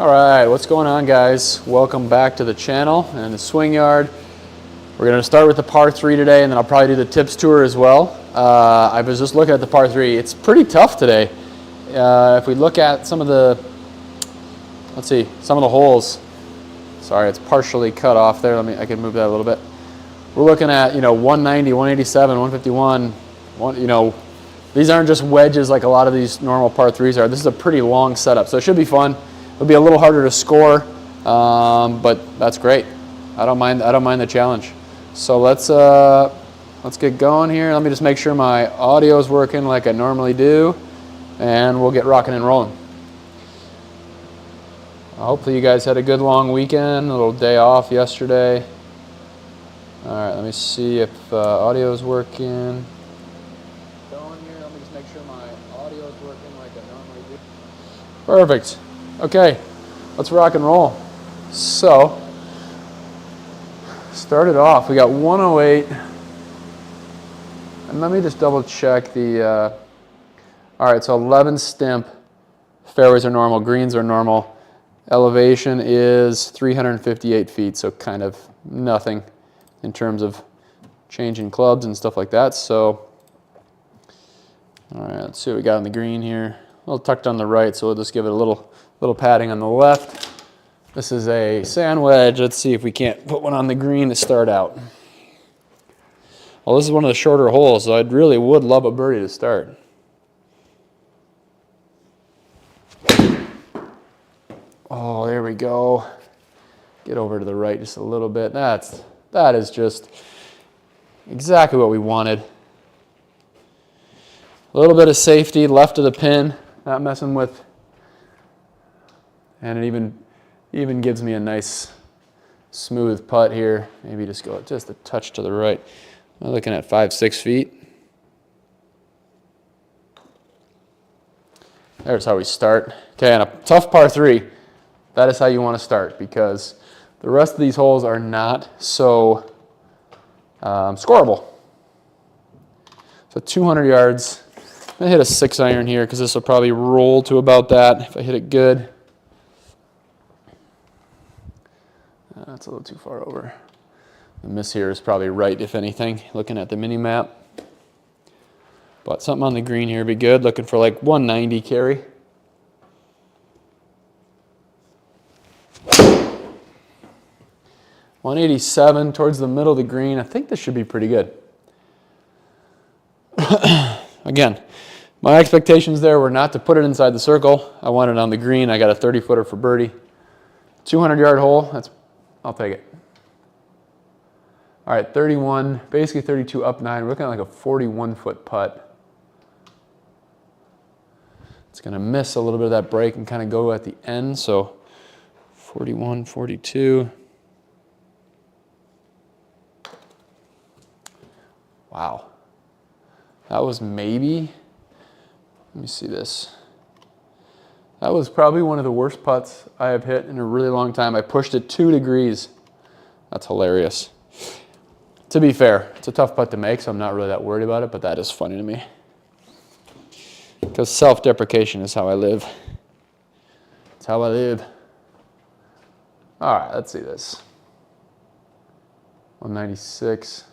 All right, what's going on, guys? Welcome back to the channel and the swing yard. We're going to start with the par 3 today, and then I'll probably do the tips tour as well. I was just looking at the par 3. It's pretty tough today. If we look at some of the, some of the holes. Sorry, it's partially cut off there. I can move that a little bit. We're looking at, 190, 187, 151, these aren't just wedges like a lot of these normal par 3s are. This is a pretty long setup, so it should be fun. It'll be a little harder to score, but that's great. I don't mind the challenge. So let's get going here. Let me just make sure my audio is working like I normally do, and we'll get rocking and rolling. Hopefully you guys had a good long weekend, a little day off yesterday. All right, let me see if audio is working. Going here, let me just make sure my audio is working like I normally do. Perfect. Okay, let's rock and roll. So, started off, we got 108. And let me just double check the, all right, so 11 stimp. Fairways are normal, greens are normal. Elevation is 358 feet, so kind of nothing in terms of changing clubs and stuff like that. So, all right, let's see what we got on the green here. A little tucked on the right, so we'll just give it a little padding on the left. This is a sand wedge. Let's see if we can't put one on the green to start out. Well, this is one of the shorter holes, so I really would love a birdie to start. Oh, there we go. Get over to the right just a little bit. That is just exactly what we wanted. A little bit of safety left of the pin, not messing with, and it even gives me a nice smooth putt here. Maybe just go just a touch to the right. I'm looking at 5-6 feet. There's how we start. Okay, and a tough par 3. That is how you want to start, because the rest of these holes are not so scoreable. So 200 yards. I'm going to hit a 6-iron here because this will probably roll to about that if I hit it good. That's a little too far over. The miss here is probably right, if anything, looking at the mini map. But something on the green here would be good. Looking for like 190 carry. .187 towards the middle of the green. I think this should be pretty good. Again, my expectations there were not to put it inside the circle. I wanted it on the green. I got a 30-footer for birdie. 200-yard hole. I'll take it. All right, 31, basically 32 up 9. We're looking at like a 41-foot putt. It's going to miss a little bit of that break and kind of go at the end. So 41, 42. Wow. That was maybe, let me see this. That was probably one of the worst putts I have hit in a really long time. I pushed it 2 degrees. That's hilarious. To be fair, it's a tough putt to make, so I'm not really that worried about it, but that is funny to me. Because self-deprecation is how I live. It's how I live. All right, let's see this. 196.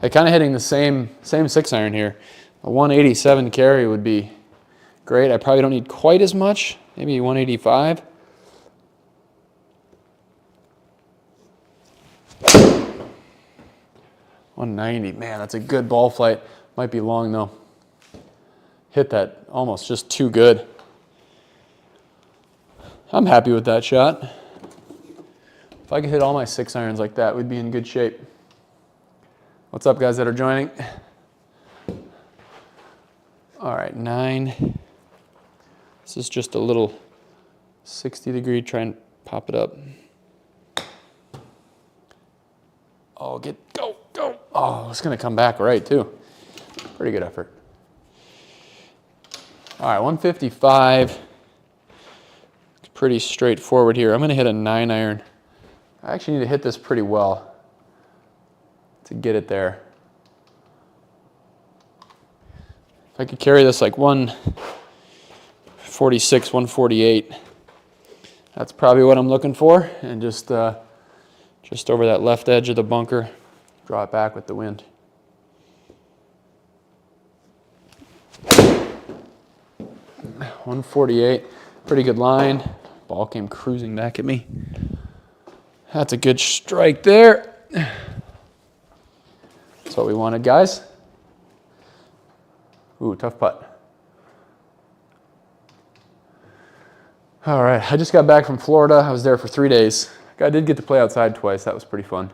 Hey, kind of hitting the same 6-iron here. A 187 carry would be great. I probably don't need quite as much. Maybe 185. .190. Man, that's a good ball flight. Might be long though. Hit that almost just too good. I'm happy with that shot. If I could hit all my 6-irons like that, we'd be in good shape. What's up, guys that are joining? All right, 9. This is just a little 60-degree. Try and pop it up. Oh, go. Oh, it's going to come back right, too. Pretty good effort. All right, 155. It's pretty straightforward here. I'm going to hit a 9-iron. I actually need to hit this pretty well to get it there. If I could carry this like 1 146, 148. That's probably what I'm looking for. And just over that left edge of the bunker, draw it back with the wind. .148, pretty good line. Ball came cruising back at me. That's a good strike there. That's what we wanted, guys. Ooh, tough putt. All right, I just got back from Florida. I was there for 3 days. I did get to play outside twice. That was pretty fun.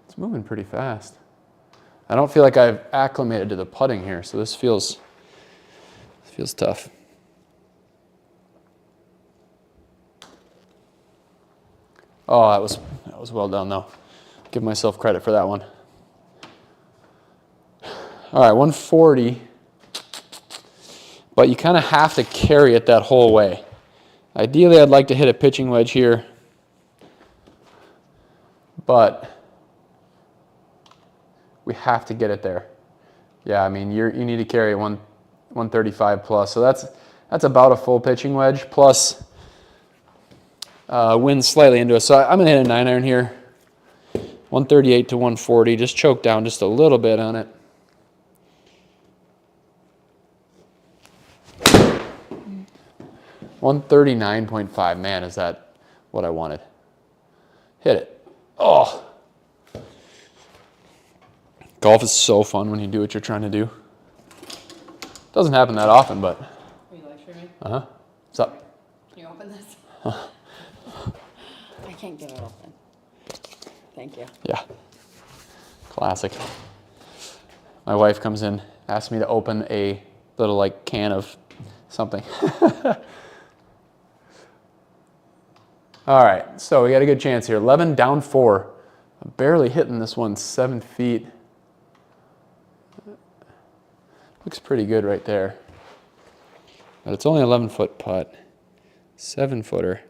It's moving pretty fast. I don't feel like I've acclimated to the putting here, so this feels tough. Oh, that was well done though. Give myself credit for that one. All right, 140. But you kind of have to carry it that whole way. Ideally, I'd like to hit a pitching wedge here, but we have to get it there. Yeah, I mean, you need to carry 135 plus, so that's about a full pitching wedge plus wind slightly into it. So I'm gonna hit a 9-iron here, 138 to 140. Just choke down just a little bit on it. .139.5. Man, is that what I wanted? Hit it. Oh. Golf is so fun when you do what you're trying to do. Doesn't happen that often, but. Are you lecturing me? Uh-huh. What's up? Can you open this? I can't get it open. Thank you. Yeah. Classic. My wife comes in, asks me to open a little like can of something. All right, so we got a good chance here. 11 down 4. I'm barely hitting this one 7 feet. Looks pretty good right there. But it's only 11-foot putt. 7-footer.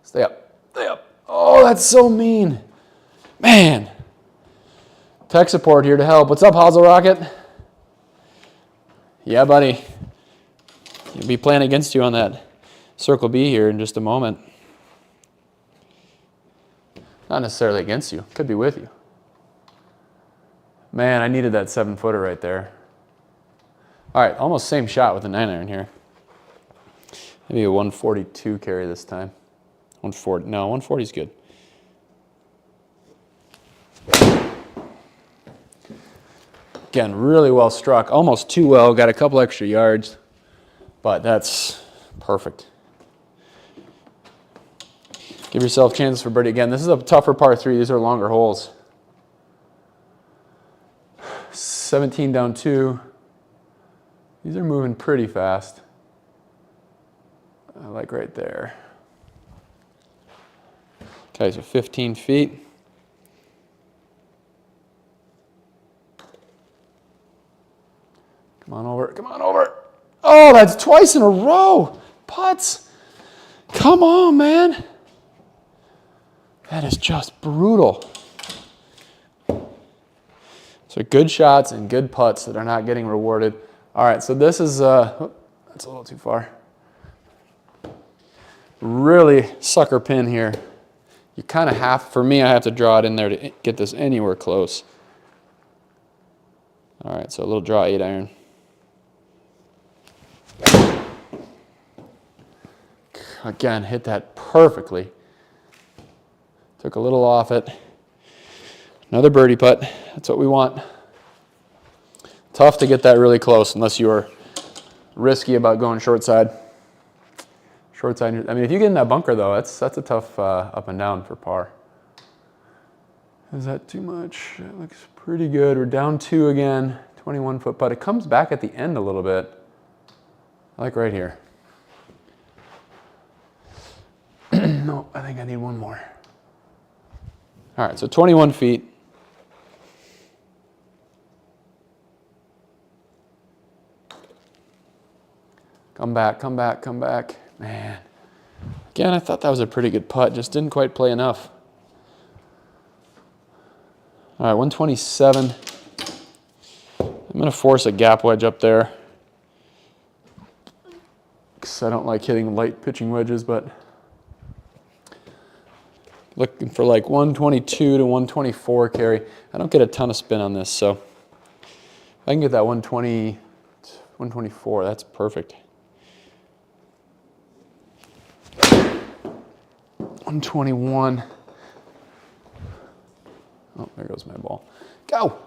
Stay up. Stay up. Oh, that's so mean. Man. Tech support here to help. What's up, Hazel Rocket? Yeah, buddy. He'll be playing against you on that Circle B here in just a moment. Not necessarily against you. Could be with you. Man, I needed that 7-footer right there. All right, almost same shot with the 9-iron here. Maybe a 142 carry this time. 140. No, 140 is good. Again, really well struck. Almost too well. Got a couple extra yards. But that's perfect. Give yourself chances for birdie. Again, this is a tougher par 3. These are longer holes. 17 down 2. These are moving pretty fast. I like right there. Okay, so 15 feet. Come on over. Come on over. Oh, that's twice in a row. Putts. Come on, man. That is just brutal. So good shots and good putts that are not getting rewarded. All right, so this is, that's a little too far. Really sucker pin here. You kind of have, for me, I have to draw it in there to get this anywhere close. All right, so a little draw 8-iron. Again, hit that perfectly. Took a little off it. Another birdie putt. That's what we want. Tough to get that really close unless you are risky about going short side. Short side. I mean, if you get in that bunker though, that's a tough up and down for par. Is that too much? It looks pretty good. We're down 2 again. 21-foot putt. It comes back at the end a little bit. I like right here. No, I think I need one more. All right, so 21 feet. Come back, come back, come back. Man. Again, I thought that was a pretty good putt. Just didn't quite play enough. All right, 127. I'm going to force a gap wedge up there because I don't like hitting light pitching wedges, but looking for like 122 to 124 carry. I don't get a ton of spin on this, so if I can get that 120, 124, that's perfect. 121. Oh, there goes my ball. Go!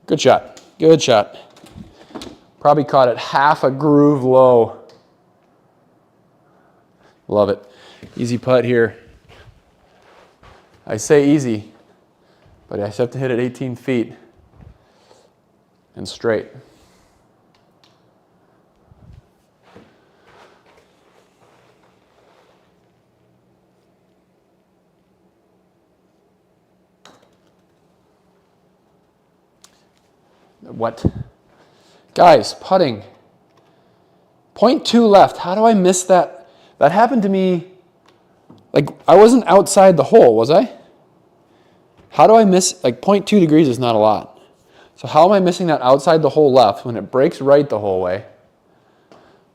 Good shot. Good shot. Probably caught it half a groove low. Love it. Easy putt here. I say easy, but I just have to hit it 18 feet and straight. What? Guys, putting. 0.2 left. How do I miss that? That happened to me. Like, I wasn't outside the hole, was I? How do I miss, like 0.2 degrees is not a lot. So how am I missing that outside the hole left when it breaks right the whole way?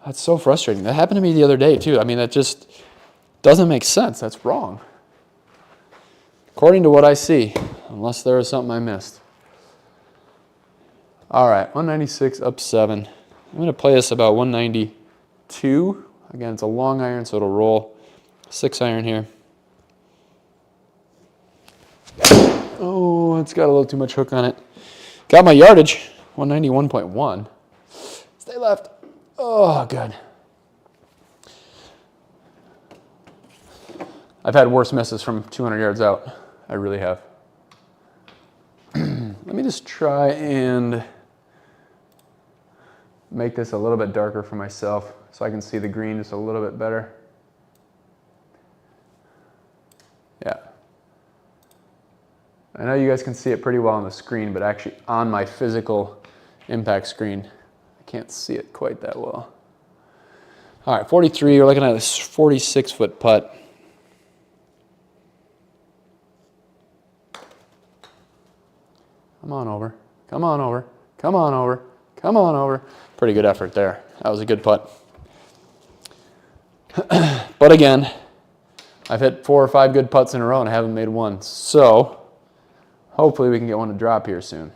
That's so frustrating. That happened to me the other day too. I mean, that just doesn't make sense. That's wrong. According to what I see, unless there was something I missed. All right, 196 up 7. I'm going to play this about 192. Again, it's a long iron, so it'll roll. 6 iron here. Oh, it's got a little too much hook on it. Got my yardage, 191.1. Stay left. Oh, good. I've had worse misses from 200 yards out. I really have. Let me just try and make this a little bit darker for myself so I can see the green just a little bit better. Yeah. I know you guys can see it pretty well on the screen, but actually on my physical impact screen, I can't see it quite that well. All right, 43, we're looking at this 46-foot putt. Come on over, come on over, come on over, come on over. Pretty good effort there. That was a good putt. But again, I've hit 4 or 5 good putts in a row and I haven't made one. So hopefully we can get one to drop here soon.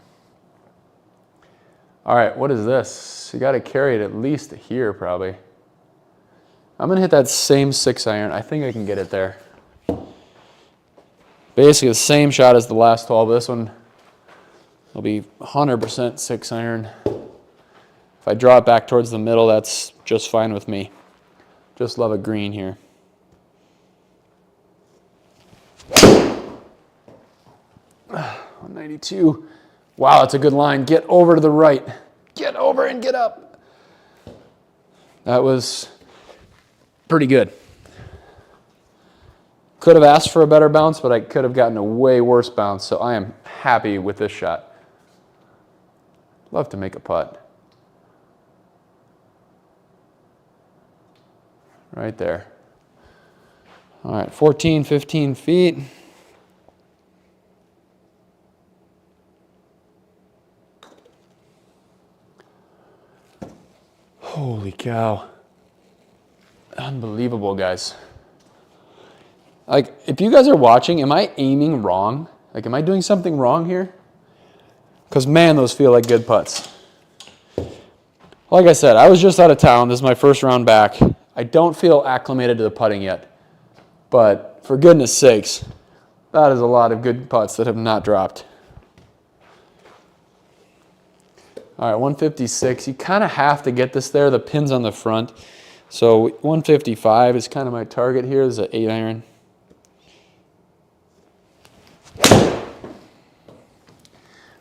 All right, what is this? You got to carry it at least here probably. I'm going to hit that same 6 iron. I think I can get it there. Basically the same shot as the last 12. This one will be 100% 6 iron. If I draw it back towards the middle, that's just fine with me. Just love a green here. .192. Wow, that's a good line. Get over to the right. Get over and get up. That was pretty good. Could have asked for a better bounce, but I could have gotten a way worse bounce, so I am happy with this shot. Love to make a putt. Right there. All right, 14, 15 feet. Holy cow. Unbelievable, guys. Like, if you guys are watching, am I aiming wrong? Like, am I doing something wrong here? Because, man, those feel like good putts. Like I said, I was just out of town. This is my first round back. I don't feel acclimated to the putting yet. But, for goodness sakes, that is a lot of good putts that have not dropped. All right, 156. You kind of have to get this there. The pin's on the front. So 155 is kind of my target here. This is an 8 iron.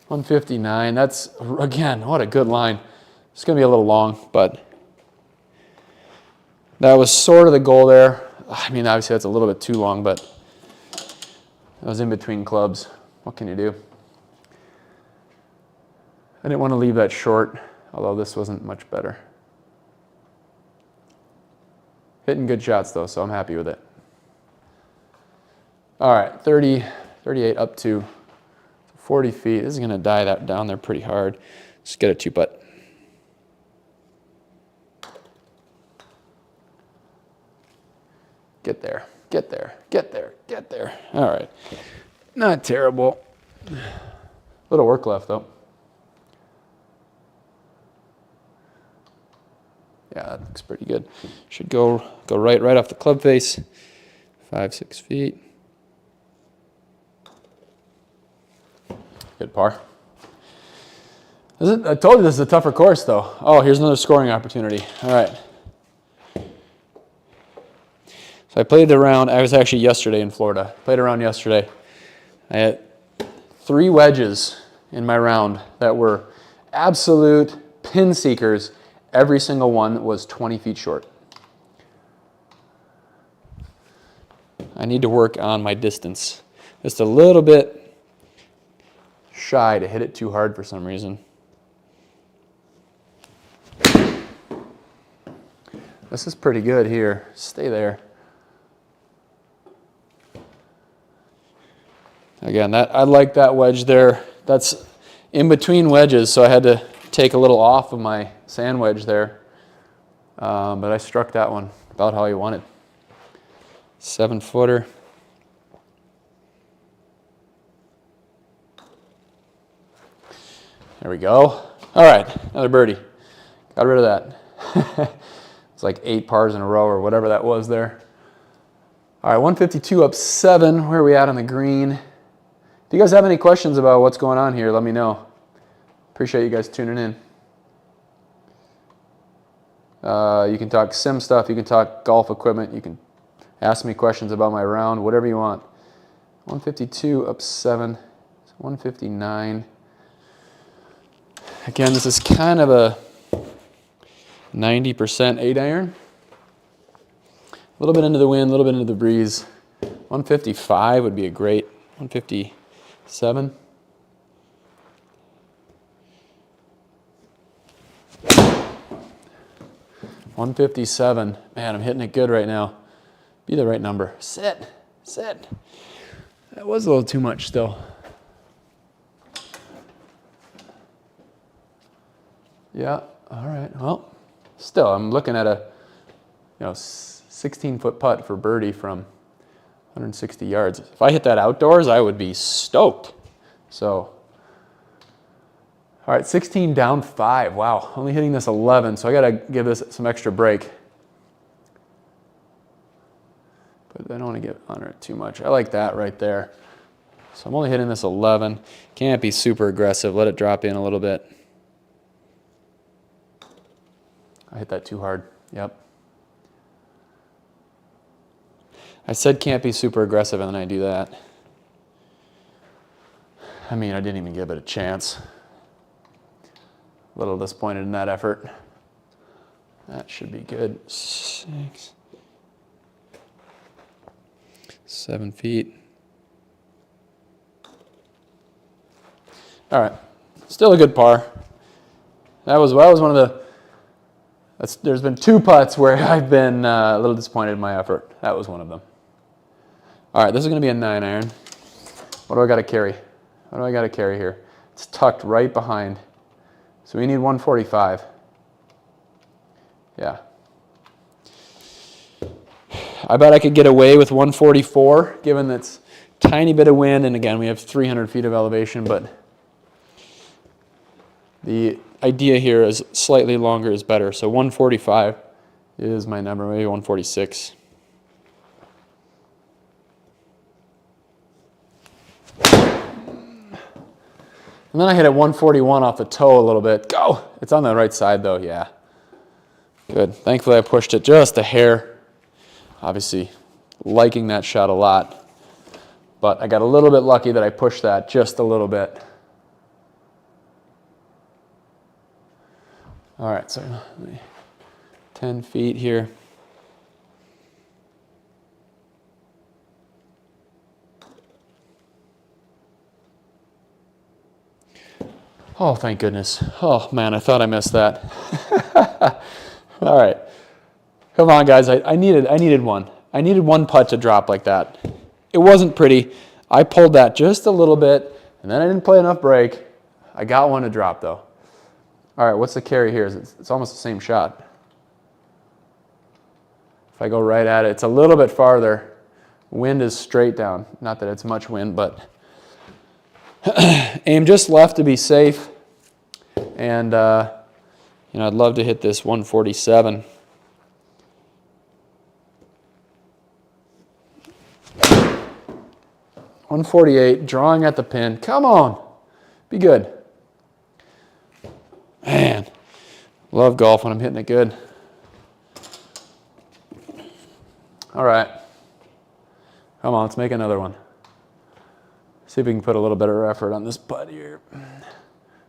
.159. That's, again, what a good line. It's going to be a little long, but that was sort of the goal there. I mean, obviously that's a little bit too long, but I was in between clubs. What can you do? I didn't want to leave that short, although this wasn't much better. Hitting good shots though, so I'm happy with it. All right, 30, 38 up to 40 feet. This is going to die that down there pretty hard. Just get a 2-putt. Get there, get there, get there, get there. All right. Not terrible. Little work left, though. Yeah, that looks pretty good. Should go right off the club face. 5-6 feet. Good par. I told you this is a tougher course, though. Oh, here's another scoring opportunity. All right. So I played the round. I was actually yesterday in Florida. Played around yesterday. I had 3 wedges in my round that were absolute pin seekers. Every single one was 20 feet short. I need to work on my distance. Just a little bit shy to hit it too hard for some reason. This is pretty good here. Stay there. Again, I like that wedge there. That's in between wedges, so I had to take a little off of my sand wedge there. But I struck that one about how I wanted. 7-footer. There we go. All right, another birdie. Got rid of that. It's like 8 pars in a row or whatever that was there. All right, 152 up 7. Where are we at on the green? If you guys have any questions about what's going on here, let me know. Appreciate you guys tuning in. You can talk sim stuff. You can talk golf equipment. You can ask me questions about my round, whatever you want. 152 up 7. 159. Again, this is kind of a 90% 8-iron. A little bit into the wind, a little bit into the breeze. 155 would be a great 157. $157. Man, I'm hitting it good right now. Be the right number. Sit. That was a little too much still. Yeah, all right. Well, still, I'm looking at a 16-foot putt for birdie from 160 yards. If I hit that outdoors, I would be stoked. So, all right, 16 down 5. Wow, only hitting this 11, so I got to give this some extra break. But I don't want to get under it too much. I like that right there. So I'm only hitting this 11. Can't be super aggressive. Let it drop in a little bit. I hit that too hard. Yep. I said can't be super aggressive, and then I do that. I mean, I didn't even give it a chance. A little disappointed in that effort. That should be good. 6. 7 feet. All right. Still a good par. That was one of the... there's been 2 putts where I've been a little disappointed in my effort. That was one of them. All right, this is going to be a 9-iron. What do I got to carry? What do I got to carry here? It's tucked right behind. So we need 145. Yeah. I bet I could get away with 144, given that's tiny bit of wind, and again, we have 300 feet of elevation, but the idea here is slightly longer is better. So 145 is my number, maybe 146. And then I hit at 141 off the toe a little bit. Go! It's on the right side though, yeah. Good. Thankfully I pushed it just a hair. Obviously liking that shot a lot. But I got a little bit lucky that I pushed that just a little bit. All right, so 10 feet here. Oh, thank goodness. Oh, man, I thought I missed that. All right. Come on, guys. I needed one. I needed one putt to drop like that. It wasn't pretty. I pulled that just a little bit, And then I didn't play enough break. I got one to drop though. All right, what's the carry here? It's almost the same shot. If I go right at it, it's a little bit farther. Wind is straight down. Not that it's much wind, but aim just left to be safe. And you know, I'd love to hit this 147. .148, drawing at the pin. Come on, be good. Man, love golf when I'm hitting it good. All right, come on, let's make another one. See if we can put a little better effort on this putt here.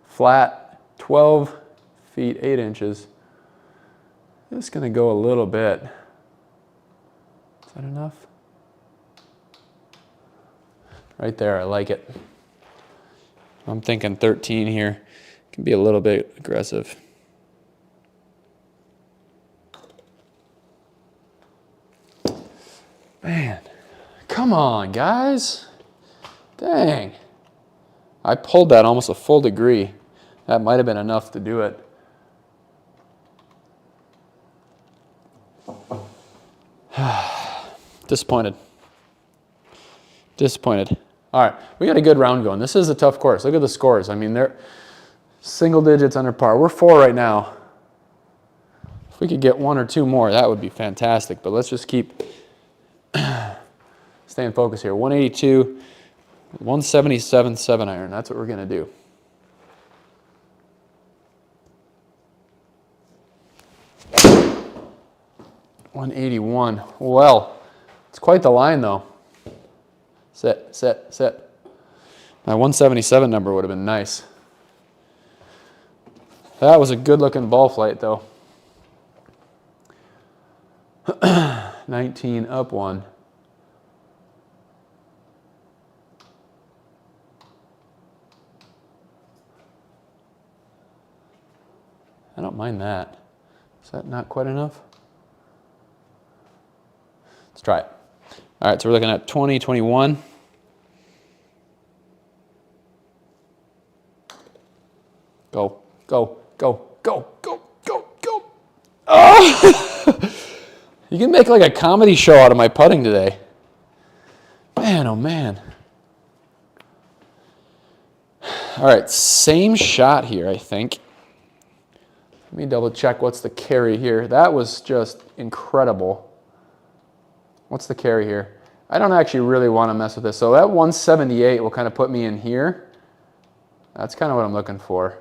Flat, 12 feet, 8 inches. Just gonna go a little bit. Is that enough? Right there, I like it. I'm thinking 13 here. Can be a little bit aggressive. Man, come on, guys. Dang. I pulled that almost a full degree. That might have been enough to do it. Disappointed. Disappointed. All right, we got a good round going. This is a tough course. Look at the scores. I mean, they're single digits under par. We're 4 right now. If we could get 1 or 2 more, that would be fantastic. But let's just keep staying focused here. 182, 177 7-iron. That's what we're going to do. .181. Well, it's quite the line, though. Sit, sit, sit. My 177 number would have been nice. That was a good-looking ball flight, though. 19 up 1. I don't mind that. Is that not quite enough? Let's try it. All right, so we're looking at 20, 21. Go, go, go, go, go, go, go. Oh! You can make like a comedy show out of my putting today. Man, oh man. All right, same shot here, I think. Let me double check what's the carry here. That was just incredible. What's the carry here? I don't actually really want to mess with this. So that 178 will kind of put me in here. That's kind of what I'm looking for.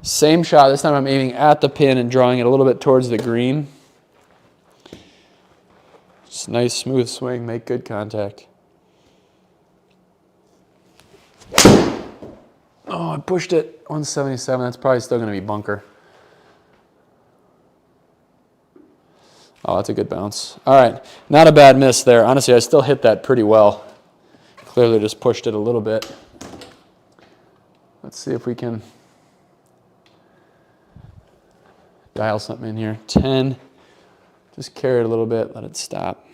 Same shot. This time I'm aiming at the pin and drawing it a little bit towards the green. Just nice smooth swing, make good contact. Oh, I pushed it. 177. That's probably still going to be bunker. Oh, that's a good bounce. All right, not a bad miss there. Honestly, I still hit that pretty well. Clearly just pushed it a little bit. Let's see if we can dial something in here. 10. Just carry it a little bit, let it stop.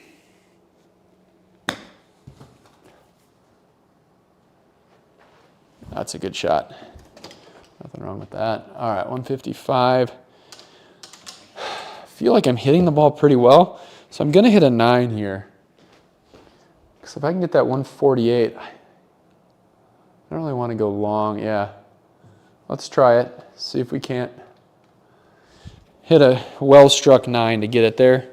That's a good shot. Nothing wrong with that. All right, 155. I feel like I'm hitting the ball pretty well, so I'm going to hit a 9 here. Because if I can get that 148, I don't really want to go long. Yeah, let's try it. See if we can't hit a well-struck 9 to get it there.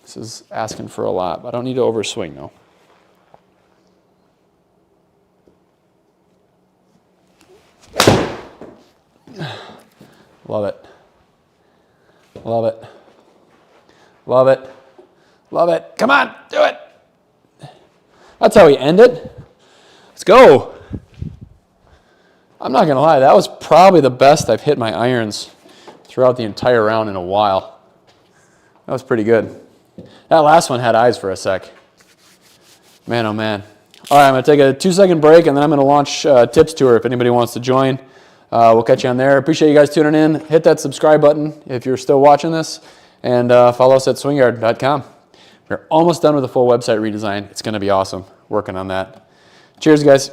This is asking for a lot, but I don't need to overswing though. Love it. Love it. Love it. Love it. Come on, do it. That's how we end it. Let's go. I'm not going to lie, that was probably the best I've hit my irons throughout the entire round in a while. That was pretty good. That last one had eyes for a sec. Man, oh man. All right, I'm going to take a 2-second break, and then I'm going to launch Tips Tour if anybody wants to join. We'll catch you on there. Appreciate you guys tuning in. Hit that subscribe button if you're still watching this, and follow us at swingyard.com. We're almost done with the full website redesign. It's going to be awesome. Working on that. Cheers, guys.